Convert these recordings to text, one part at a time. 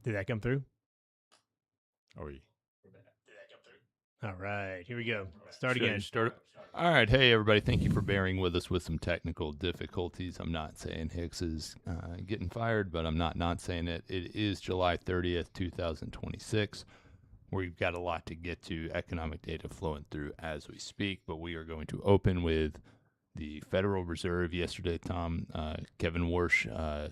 Did that come through? Are we? All right, here we go. Start again. All right. Hey, everybody. Thank you for bearing with us with some technical difficulties. I'm not saying Hicks is getting fired, but I'm not saying it. It is July 30th, 2026. We've got a lot to get to, economic data flowing through as we speak, but we are going to open with the Federal Reserve yesterday, Tom. Kevin Warsh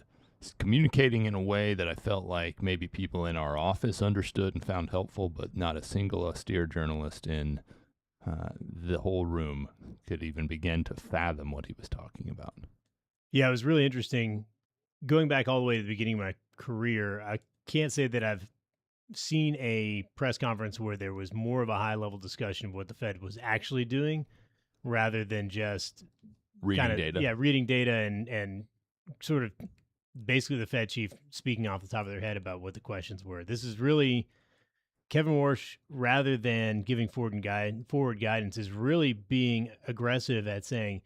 communicating in a way that I felt like maybe people in our office understood and found helpful, but not a single austere journalist in the whole room could even begin to fathom what he was talking about. Yeah, it was really interesting. Going back all the way to the beginning of my career, I can't say that I've seen a press conference where there was more of a high-level discussion of what the Fed was actually doing rather than just reading data. Yeah, reading data and sort of basically the Fed chief speaking off the top of their head about what the questions were. This is really Kevin Warsh, rather than giving forward guidance, is really being aggressive at saying,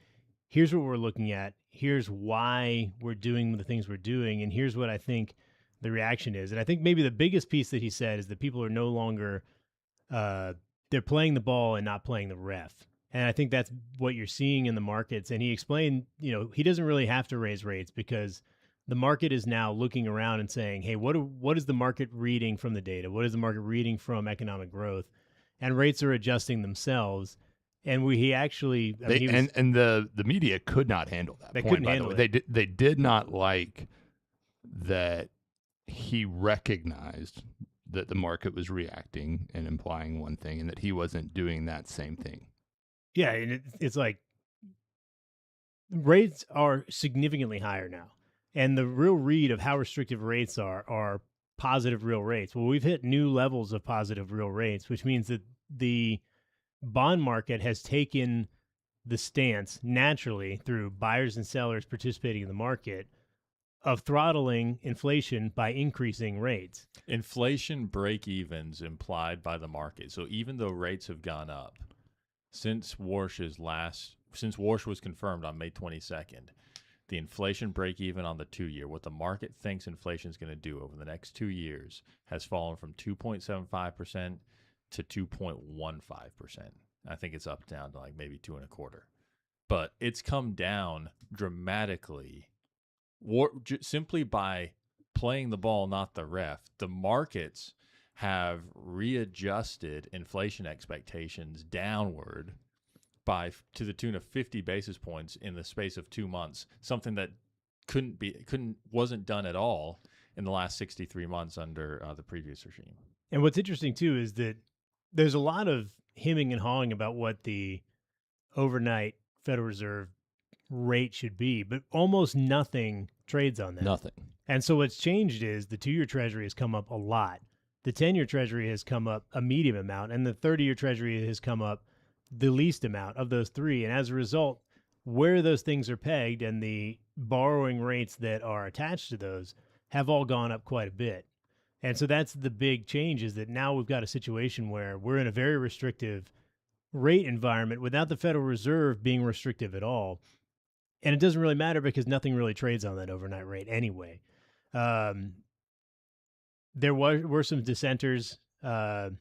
here's what we're looking at, here's why we're doing the things we're doing, and here's what I think the reaction is. And I think maybe the biggest piece that he said is that people are no longer, they're playing the ball and not playing the ref. And I think that's what you're seeing in the markets. And he explained, he doesn't really have to raise rates because the market is now looking around and saying, hey, what is the market reading from the data? What is the market reading from economic growth? And rates are adjusting themselves. And the media could not handle that. They couldn't handle it. They did not like that he recognized that the market was reacting and implying one thing and that he wasn't doing that same thing. Yeah, and it's like rates are significantly higher now. And the real read of how restrictive rates are positive real rates. Well, we've hit new levels of positive real rates, which means that the bond market has taken the stance naturally through buyers and sellers participating in the market of throttling inflation by increasing rates. Inflation break-evens implied by the market. So even though rates have gone up since Warsh was confirmed on May 22nd, the inflation break-even on the 2-year, what the market thinks inflation is going to do over the next 2 years, has fallen from 2.75% to 2.15%. I think it's up down to like maybe 2.25%. But it's come down dramatically simply by playing the ball, not the ref. The markets have readjusted inflation expectations downward to the tune of 50 basis points in the space of 2 months, something that wasn't done at all in the last 63 months under the previous regime. And what's interesting too is that there's a lot of hemming and hawing about what the overnight Federal Reserve rate should be, but almost nothing trades on that. Nothing. And so what's changed is the 2-year Treasury has come up a lot. The 10-year Treasury has come up a medium amount, and the 30-year Treasury has come up the least amount of those three. And as a result, where those things are pegged and the borrowing rates that are attached to those have all gone up quite a bit. And so that's the big change, is that now we've got a situation where we're in a very restrictive rate environment without the Federal Reserve being restrictive at all. And it doesn't really matter because nothing really trades on that overnight rate anyway. There were some dissenters. It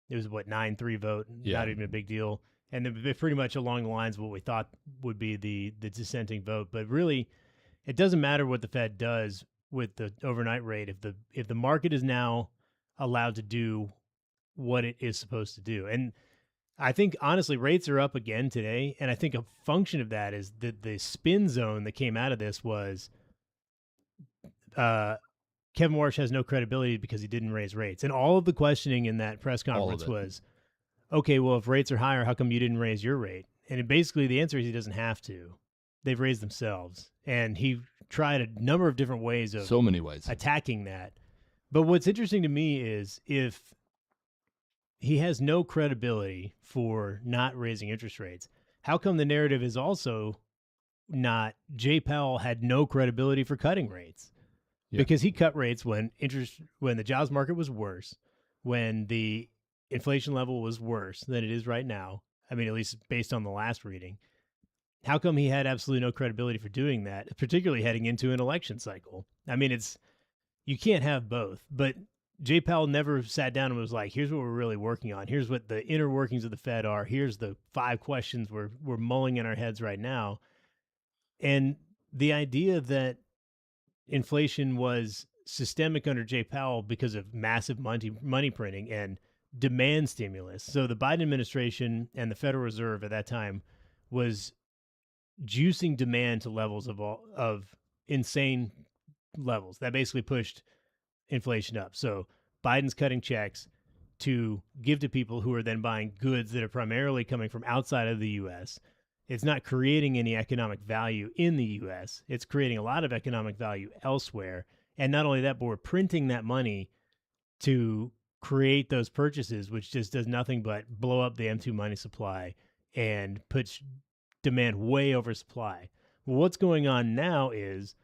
was 9-3 vote, not even a big deal. And they're pretty much along the lines of what we thought would be the dissenting vote. But really, it doesn't matter what the Fed does with the overnight rate if the market is now allowed to do what it is supposed to do. And I think, honestly, rates are up again today. And I think a function of that is that the spin zone that came out of this was Kevin Warsh has no credibility because he didn't raise rates. And all of the questioning in that press conference was, okay, well, if rates are higher, how come you didn't raise your rate? And basically the answer is he doesn't have to. They've raised themselves. And he tried a number of different ways of attacking that. But what's interesting to me is if he has no credibility for not raising interest rates, how come the narrative is also not Jay Powell had no credibility for cutting rates? Yeah. Because he cut rates when the jobs market was worse, when the inflation level was worse than it is right now. I mean, at least based on the last reading. How come he had absolutely no credibility for doing that, particularly heading into an election cycle? I mean, you can't have both. But Jay Powell never sat down and was like, here's what we're really working on. Here's what the inner workings of the Fed are. Here's the 5 questions we're mulling in our heads right now. And the idea that inflation was systemic under Jay Powell because of massive money printing and demand stimulus. So the Biden administration and the Federal Reserve at that time was juicing demand to levels of insane levels that basically pushed inflation up. So Biden's cutting checks to give to people who are then buying goods that are primarily coming from outside of the U.S. It's not creating any economic value in the U.S. It's creating a lot of economic value elsewhere. And not only that, but we're printing that money to create those purchases, which just does nothing but blow up the M2 money supply and puts demand way over supply. Well, what's going on now is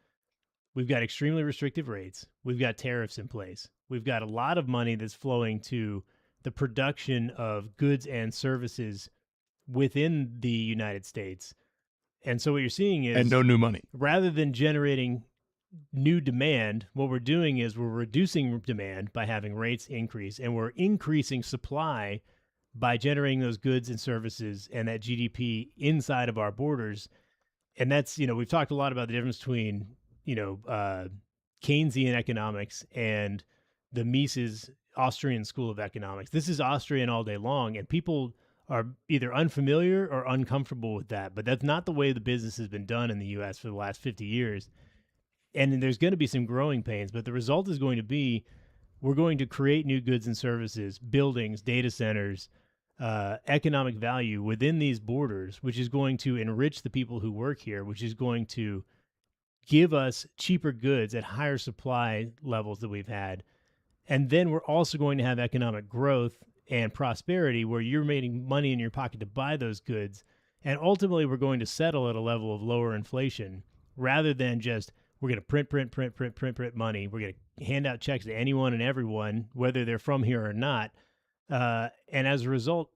we've got extremely restrictive rates. We've got tariffs in place. We've got a lot of money that's flowing to the production of goods and services within the United States. And so what you're seeing is... And no new money. Rather than generating new demand, what we're doing is we're reducing demand by having rates increase, and we're increasing supply by generating those goods and services and that GDP inside of our borders. And that's, we've talked a lot about the difference between, Keynesian economics and the Mises Austrian School of Economics. This is Austrian all day long, and people are either unfamiliar or uncomfortable with that. But that's not the way the business has been done in the U.S. for the last 50 years. And there's going to be some growing pains, but the result is going to be we're going to create new goods and services, buildings, data centers, economic value within these borders, which is going to enrich the people who work here, which is going to give us cheaper goods at higher supply levels that we've had. And then we're also going to have economic growth and prosperity where you're making money in your pocket to buy those goods. And ultimately, we're going to settle at a level of lower inflation rather than just we're going to print money. We're going to hand out checks to anyone and everyone, whether they're from here or not. And as a result,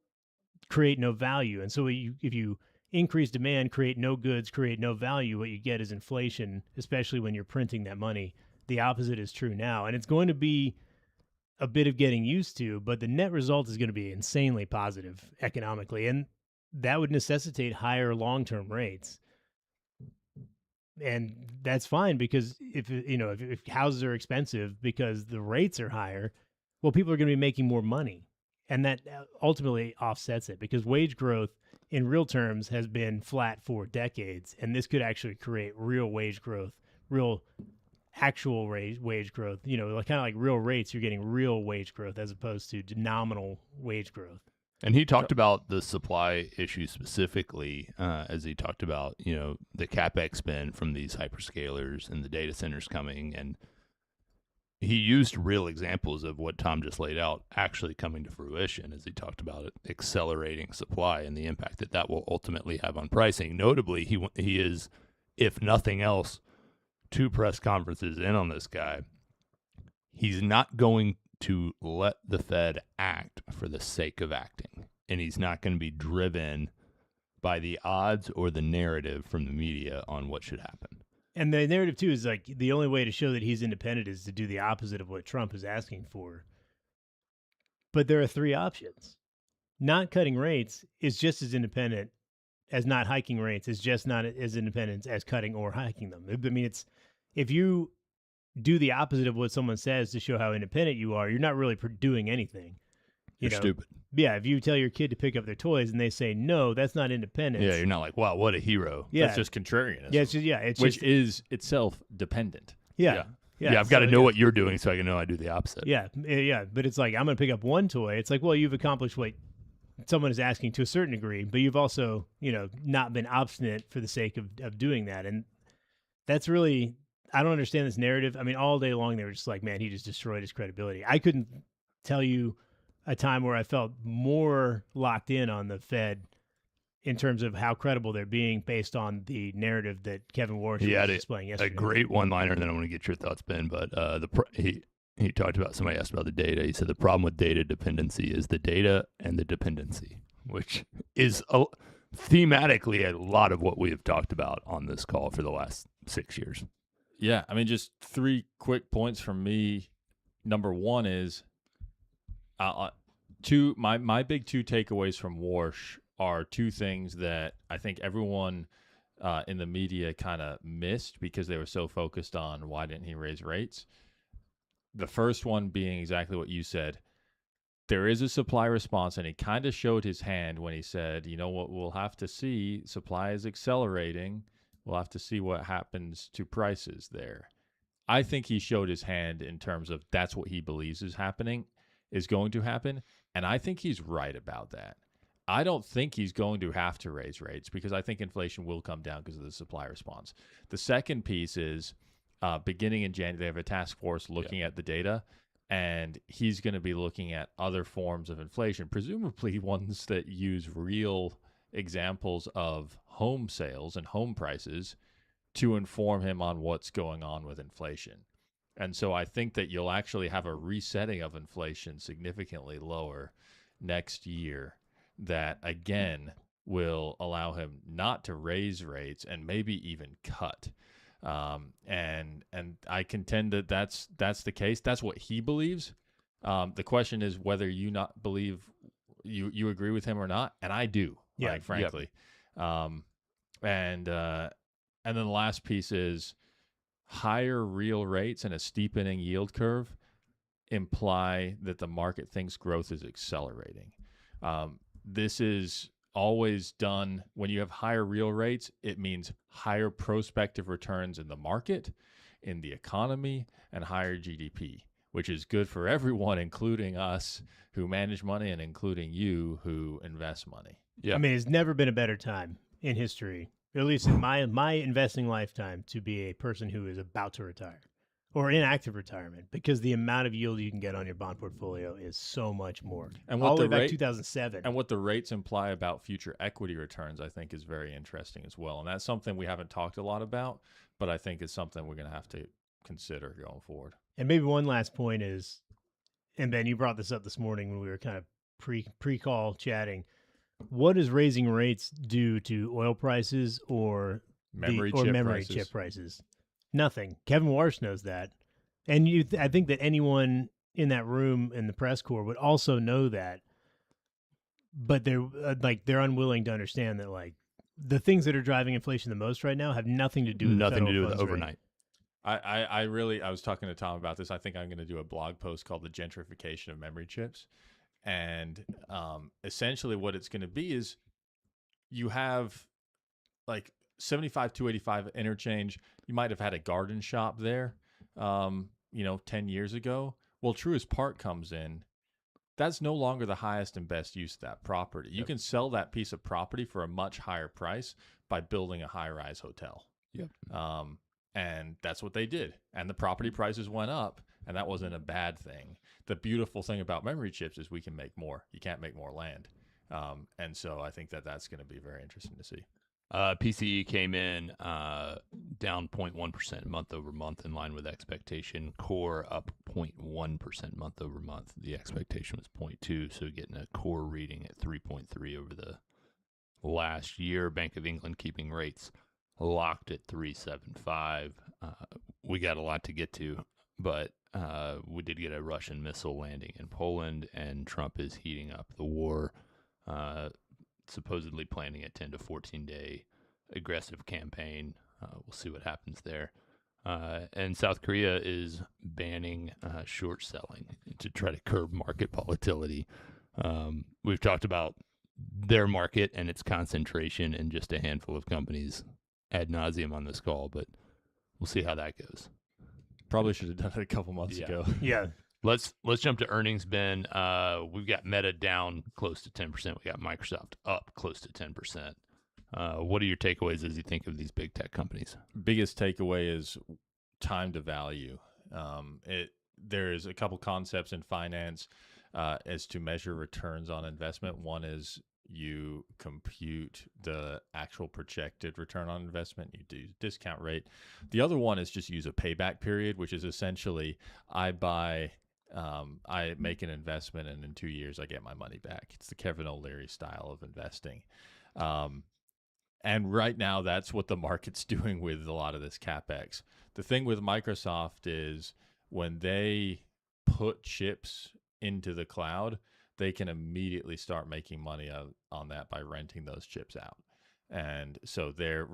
create no value. And so if you increase demand, create no goods, create no value, what you get is inflation, especially when you're printing that money. The opposite is true now. And it's going to be a bit of getting used to, but the net result is going to be insanely positive economically. And that would necessitate higher long-term rates. And that's fine because if houses are expensive because the rates are higher, well, people are going to be making more money. And that ultimately offsets it because wage growth in real terms has been flat for decades. And this could actually create real wage growth, real actual wage growth, kind of like real rates, you're getting real wage growth as opposed to nominal wage growth. And he talked about the supply issue specifically as he talked about, the CapEx spend from these hyperscalers and the data centers coming. And he used real examples of what Tom just laid out actually coming to fruition as he talked about it, accelerating supply and the impact that will ultimately have on pricing. Notably, he is, if nothing else, 2 press conferences in on this guy. He's not going to let the Fed act for the sake of acting. And he's not going to be driven by the odds or the narrative from the media on what should happen. And the narrative, too, is like the only way to show that he's independent is to do the opposite of what Trump is asking for. But there are 3 options. Not cutting rates is just as independent as not hiking rates, is just not as independent as cutting or hiking them. I mean, if you do the opposite of what someone says to show how independent you are, you're not really doing anything. You're stupid. Yeah, if you tell your kid to pick up their toys and they say no, that's not independence. Yeah, you're not like, wow, what a hero. Yeah. That's just contrarianism. Yeah, which is itself dependent. Yeah, I've got to know what you're doing so I can know I do the opposite. Yeah, but it's like I'm going to pick up one toy. It's like, well, you've accomplished what someone is asking to a certain degree, but you've also, not been obstinate for the sake of doing that. And that's really, I don't understand this narrative. I mean, all day long they were just like, man, he just destroyed his credibility. I couldn't tell you a time where I felt more locked in on the Fed in terms of how credible they're being based on the narrative that Kevin Warsh was displaying yesterday. A great one-liner, and then I want to get your thoughts, Ben, but he talked about, somebody asked about the data. He said the problem with data dependency is the data and the dependency, which is thematically a lot of what we have talked about on this call for the last 6 years. Yeah, I mean, just 3 quick points from me. number one is my big two takeaways from Warsh are two things that I think everyone in the media kind of missed because they were so focused on why didn't he raise rates. The first one being exactly what you said. There is a supply response, and he kind of showed his hand when he said, you know what, we'll have to see. Supply is accelerating. We'll have to see what happens to prices there. I think he showed his hand in terms of that's what he believes is going to happen. And I think he's right about that. I don't think he's going to have to raise rates because I think inflation will come down because of the supply response. The second piece is beginning in January, they have a task force looking at the data, and he's going to be looking at other forms of inflation, presumably ones that use real examples of home sales and home prices to inform him on what's going on with inflation. And so I think that you'll actually have a resetting of inflation significantly lower next year that, again, will allow him not to raise rates and maybe even cut. And I contend that that's the case. That's what he believes. The question is whether you not believe you agree with him or not, and I do. Yeah, like, frankly. Yep. And then the last piece is higher real rates and a steepening yield curve imply that the market thinks growth is accelerating. This is always done when you have higher real rates. It means higher prospective returns in the market, in the economy, and higher GDP, which is good for everyone, including us who manage money and including you who invest money. Yeah. I mean, it's never been a better time in history, at least in my investing lifetime, to be a person who is about to retire or in active retirement, because the amount of yield you can get on your bond portfolio is so much more. And all the way back 2007. And what the rates imply about future equity returns, I think, is very interesting as well. And that's something we haven't talked a lot about, but I think it's something we're going to have to consider going forward. And maybe one last point is, and Ben, you brought this up this morning when we were kind of pre-call chatting. What does raising rates do to oil prices or memory chip prices? Nothing. Kevin Warsh knows that. And I think that anyone in that room in the press corps would also know that. But they're unwilling to understand that, like, the things that are driving inflation the most right now have nothing to do with overnight. I was talking to Tom about this. I think I'm going to do a blog post called The Gentrification of Memory Chips. And essentially what it's going to be is you have like 75, 285 interchange. You might have had a garden shop there, 10 years ago. Well, Truist Park comes in. That's no longer the highest and best use of that property. You can sell that piece of property for a much higher price by building a high-rise hotel. Yep. And that's what they did. And the property prices went up, and that wasn't a bad thing. The beautiful thing about memory chips is we can make more. You can't make more land. And so I think that's going to be very interesting to see. PCE came in down 0.1% month over month, in line with expectation. Core up 0.1% month over month. The expectation was 0.2, so getting a core reading at 3.3 over the last year. Bank of England keeping rates locked at 3.75. We got a lot to get to, but we did get a Russian missile landing in Poland, and Trump is heating up the war. Supposedly planning a 10 to 14 day aggressive campaign. We'll see what happens there. And South Korea is banning short selling to try to curb market volatility. We've talked about their market and its concentration in just a handful of companies ad nauseum on this call, but we'll see how that goes. Probably should have done it a couple months ago. Yeah. Let's jump to earnings, Ben. We've got Meta down close to 10%. We got Microsoft up close to 10%. What are your takeaways as you think of these big tech companies? Biggest takeaway is time to value. There's a couple concepts in finance as to measure returns on investment. One is you compute the actual projected return on investment. You do discount rate. The other one is just use a payback period, which is essentially I make an investment and in 2 years I get my money back. It's the Kevin O'Leary style of investing. And right now that's what the market's doing with a lot of this CapEx. The thing with Microsoft is when they put chips into the cloud, they can immediately start making money on that by renting those chips out. And so their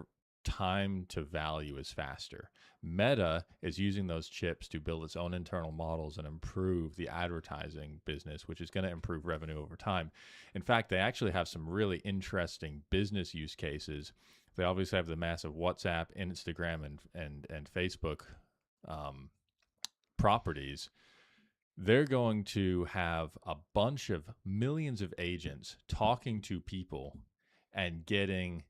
time to value is faster. Meta is using those chips to build its own internal models and improve the advertising business, which is going to improve revenue over time. In fact, they actually have some really interesting business use cases. They obviously have the massive WhatsApp, Instagram, and Facebook properties. They're going to have a bunch of millions of agents talking to people and getting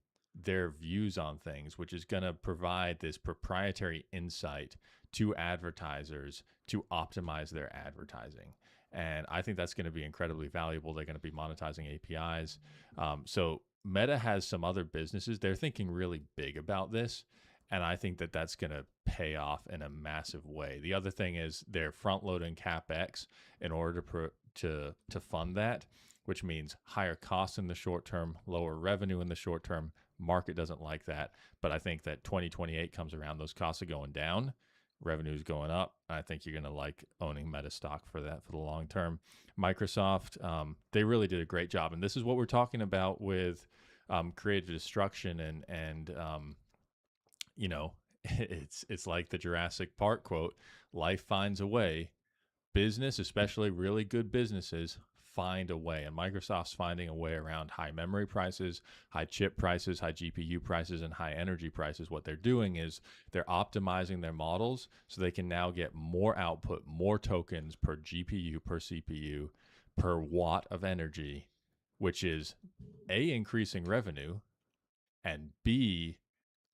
their views on things, which is going to provide this proprietary insight to advertisers to optimize their advertising. And I think that's going to be incredibly valuable. They're going to be monetizing APIs. So Meta has some other businesses. They're thinking really big about this. And I think that that's going to pay off in a massive way. The other thing is they're front loading CapEx in order to fund that, which means higher costs in the short term, lower revenue in the short term. Market doesn't like that. But I think that 2028 comes around, those costs are going down, revenue is going up. I think you're going to like owning Meta stock for that for the long term. Microsoft, they really did a great job. And this is what we're talking about with creative destruction and you know, it's like the Jurassic Park quote, life finds a way. Business, especially really good businesses, find a way. And Microsoft's finding a way around high memory prices, high chip prices, high GPU prices, and high energy prices. What they're doing is they're optimizing their models so they can now get more output, more tokens per GPU, per CPU, per watt of energy, which is A, increasing revenue, and B,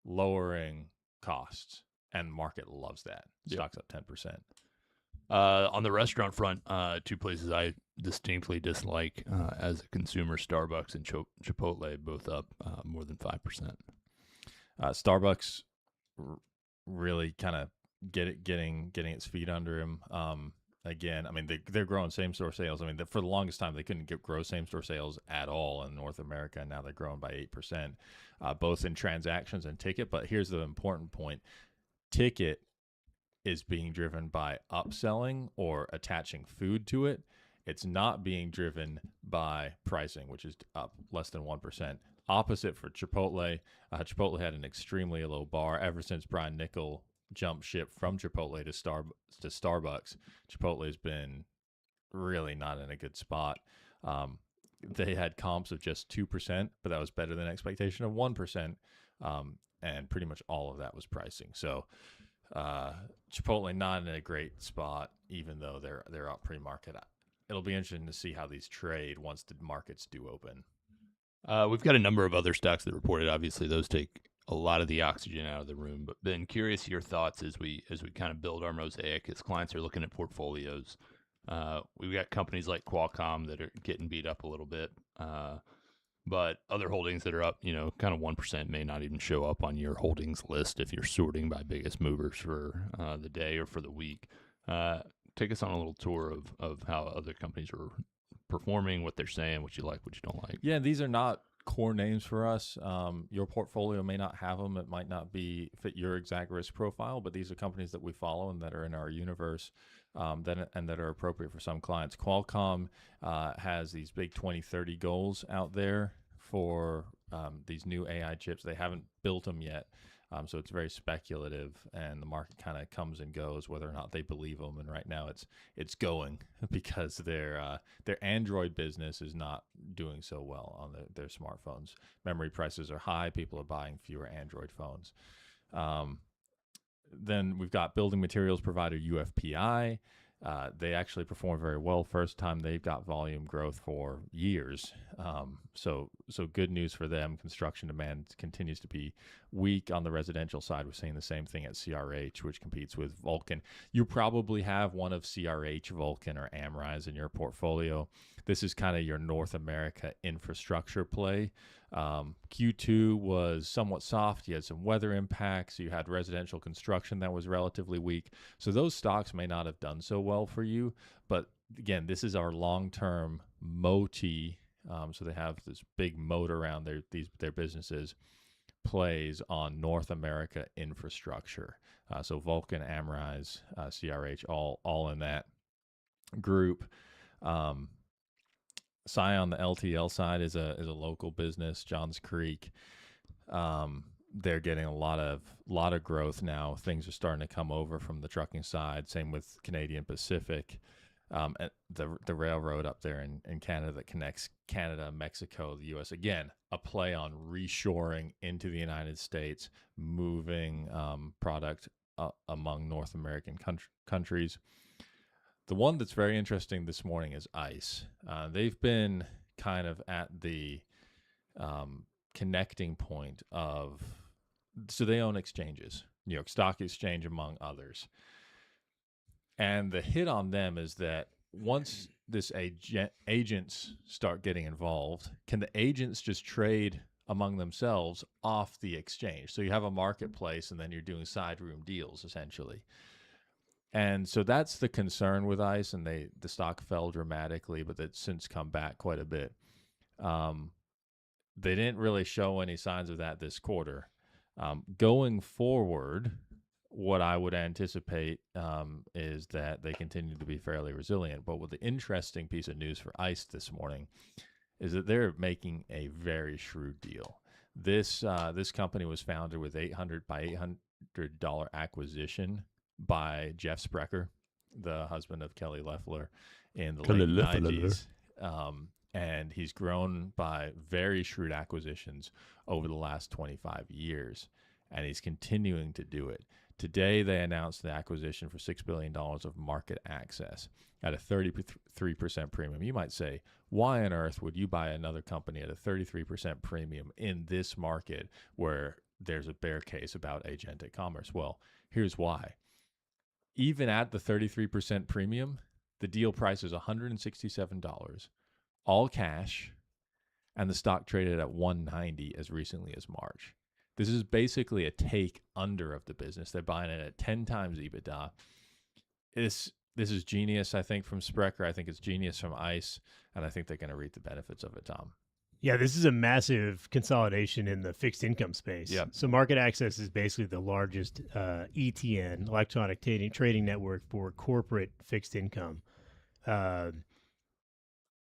lowering costs. And the market loves that. Stock's up 10%. On the restaurant front, two places I distinctly dislike as a consumer: Starbucks and Chipotle, both up more than 5%. Starbucks really kind of getting its feet under him. Again, I mean, they're growing same-store sales. I mean, for the longest time, they couldn't grow same-store sales at all in North America, and now they're growing by 8%, both in transactions and ticket. But here's the important point. Ticket is being driven by upselling or attaching food to it. It's not being driven by pricing, which is up less than 1%. Opposite for Chipotle. Chipotle had an extremely low bar ever since Brian Niccol jumped ship from Chipotle to Starbucks. Chipotle has been really not in a good spot. They had comps of just 2%, but that was better than expectation of 1%. And pretty much all of that was pricing. So Chipotle not in a great spot, even though they're up pre-market. It'll be interesting to see how these trade once the markets do open. We've got a number of other stocks that reported. Obviously, those take a lot of the oxygen out of the room. But Ben, curious your thoughts as we kind of build our mosaic as clients are looking at portfolios. We've got companies like Qualcomm that are getting beat up a little bit. But other holdings that are up, kind of 1% may not even show up on your holdings list if you're sorting by biggest movers for the day or for the week. Take us on a little tour of how other companies are performing, what they're saying, what you like, what you don't like. Yeah, these are not core names for us. Your portfolio may not have them. It might not fit your exact risk profile, but these are companies that we follow and that are in our universe and that are appropriate for some clients. Qualcomm has these big 2030 goals out there for these new AI chips. They haven't built them yet. So it's very speculative, and the market kind of comes and goes whether or not they believe them. And right now it's going because their Android business is not doing so well on their smartphones. Memory prices are high. People are buying fewer Android phones. Then we've got building materials provider UFPI. They actually perform very well. First time they've got volume growth for years. So good news for them. Construction demand continues to be weak on the residential side. We're seeing the same thing at CRH, which competes with Vulcan. You probably have one of CRH, Vulcan, or Amrise in your portfolio. This is kind of your North America infrastructure play. Q2 was somewhat soft. You had some weather impacts. You had residential construction that was relatively weak. So those stocks may not have done so well for you. But again, this is our long-term MOTI. So they have this big moat around their businesses, plays on North America infrastructure. So Vulcan, Amrise, CRH, all in that. group. Scion, the LTL side, is a local business. Johns Creek. They're getting a lot of growth now. Things are starting to come over from the trucking side. Same with Canadian Pacific, the railroad up there in Canada that connects Canada, Mexico, the U.S. Again, a play on reshoring into the United States, moving product among North American countries. The one that's very interesting this morning is ICE. They've been kind of at the connecting point of, so they own exchanges, New York Stock Exchange among others. And the hit on them is that once this agents start getting involved, can the agents just trade among themselves off the exchange? So you have a marketplace and then you're doing side room deals essentially. And so that's the concern with ICE, and the stock fell dramatically, but it's since come back quite a bit. They didn't really show any signs of that this quarter. Going forward, what I would anticipate is that they continue to be fairly resilient. But what the interesting piece of news for ICE this morning is that they're making a very shrewd deal. This company was founded with $800 acquisition by Jeff Sprecher, the husband of Kelly Loeffler, in the late 90s. And he's grown by very shrewd acquisitions over the last 25 years, and he's continuing to do it. Today, they announced the acquisition for $6 billion of market access at a 33% premium. You might say, why on earth would you buy another company at a 33% premium in this market where there's a bear case about agentic commerce? Well, here's why. Even at the 33% premium, the deal price is $167, all cash, and the stock traded at $190 as recently as March. This is basically a take under of the business. They're buying it at 10 times EBITDA. This is genius, I think, from Sprecher. I think it's genius from ICE, and I think they're going to reap the benefits of it, Tom. Yeah, this is a massive consolidation in the fixed income space. Yep. So Market Access is basically the largest ETN, electronic trading network for corporate fixed income.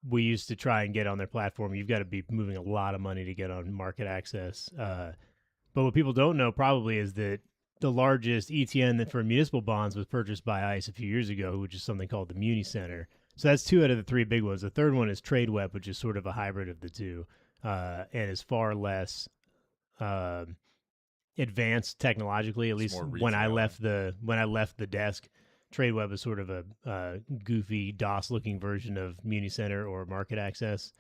We used to try and get on their platform. You've got to be moving a lot of money to get on Market Access. But what people don't know probably is that the largest ETN that for municipal bonds was purchased by ICE a few years ago, which is something called the Muni Center. So that's two out of the three big ones. The third one is TradeWeb, which is sort of a hybrid of the two, and is far less advanced technologically. At least when I left the desk, TradeWeb is sort of a goofy DOS-looking version of Muni Center or Market Access.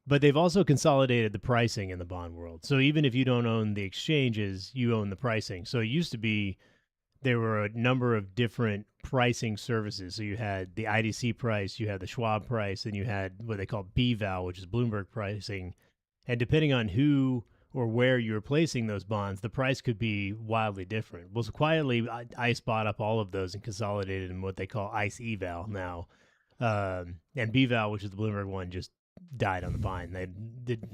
But they've also consolidated the pricing in the bond world. So even if you don't own the exchanges, you own the pricing. So it used to be there were a number of different pricing services. So you had the IDC price, you had the Schwab price, and you had what they call BVAL, which is Bloomberg pricing. And depending on who or where you were placing those bonds, the price could be wildly different. Well, so quietly, ICE bought up all of those and consolidated in what they call ICE eval now. And BVAL, which is the Bloomberg one, just died on the vine.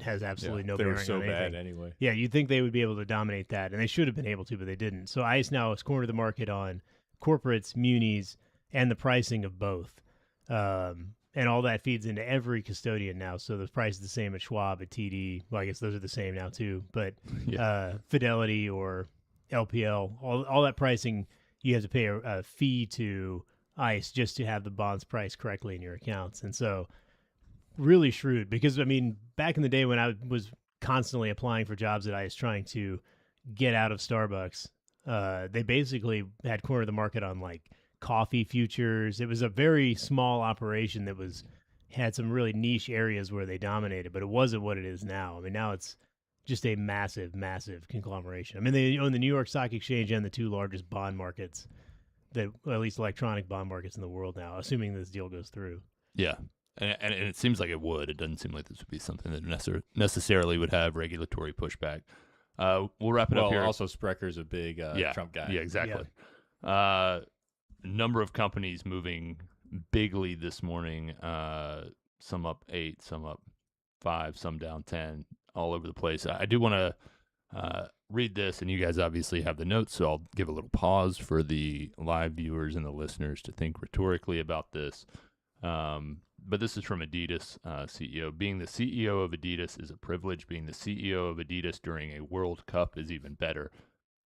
Has absolutely no bearing on anything. They were so bad anyway. Yeah, you'd think they would be able to dominate that, and they should have been able to, but they didn't. So ICE now has cornered the market on corporates, munis, and the pricing of both. And all that feeds into every custodian now. So the price is the same at Schwab, at TD. Well, I guess those are the same now too. But Fidelity or LPL, all that pricing, you have to pay a fee to ICE just to have the bonds priced correctly in your accounts. And so really shrewd, because I mean, back in the day when I was constantly applying for jobs at ICE trying to get out of Starbucks, they basically had cornered the market on like coffee futures. It was a very small operation that had some really niche areas where they dominated, but it wasn't what it is now. I mean, now it's just a massive, massive conglomeration. I mean, they own the New York Stock Exchange and the two largest bond markets, at least electronic bond markets in the world now, assuming this deal goes through. Yeah. And it seems like it would. It doesn't seem like this would be something that necessarily would have regulatory pushback. We'll wrap it up here. Also, Sprecher's a big Trump guy. Yeah, exactly. Yeah. Number of companies moving bigly this morning. Some up 8, some up 5, some down 10, all over the place. I do want to read this, and you guys obviously have the notes, so I'll give a little pause for the live viewers and the listeners to think rhetorically about this. But this is from Adidas CEO. Being the CEO of Adidas is a privilege. Being the CEO of Adidas during a World Cup is even better.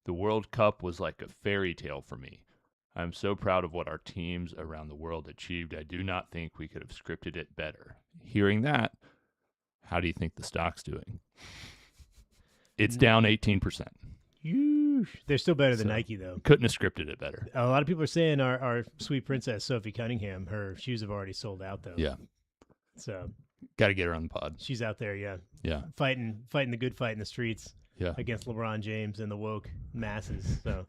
The World Cup was like a fairy tale for me. I'm so proud of what our teams around the world achieved. I do not think we could have scripted it better. Hearing that, how do you think the stock's doing? It's down 18%. They're still better than Nike, though. Couldn't have scripted it better. A lot of people are saying our sweet princess, Sophie Cunningham, her shoes have already sold out, though. Yeah. So got to get her on the pod. She's out there, yeah. Yeah. Fighting the good fight in the streets. Yeah. Against LeBron James and the woke masses. So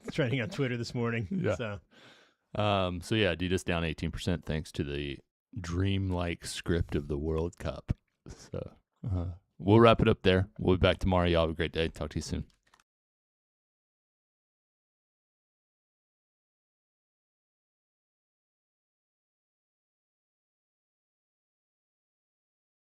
it's trending on Twitter this morning. Yeah. So yeah, Adidas down 18% thanks to the dreamlike script of the World Cup. So we'll wrap it up there. We'll be back tomorrow. Y'all have a great day. Talk to you soon.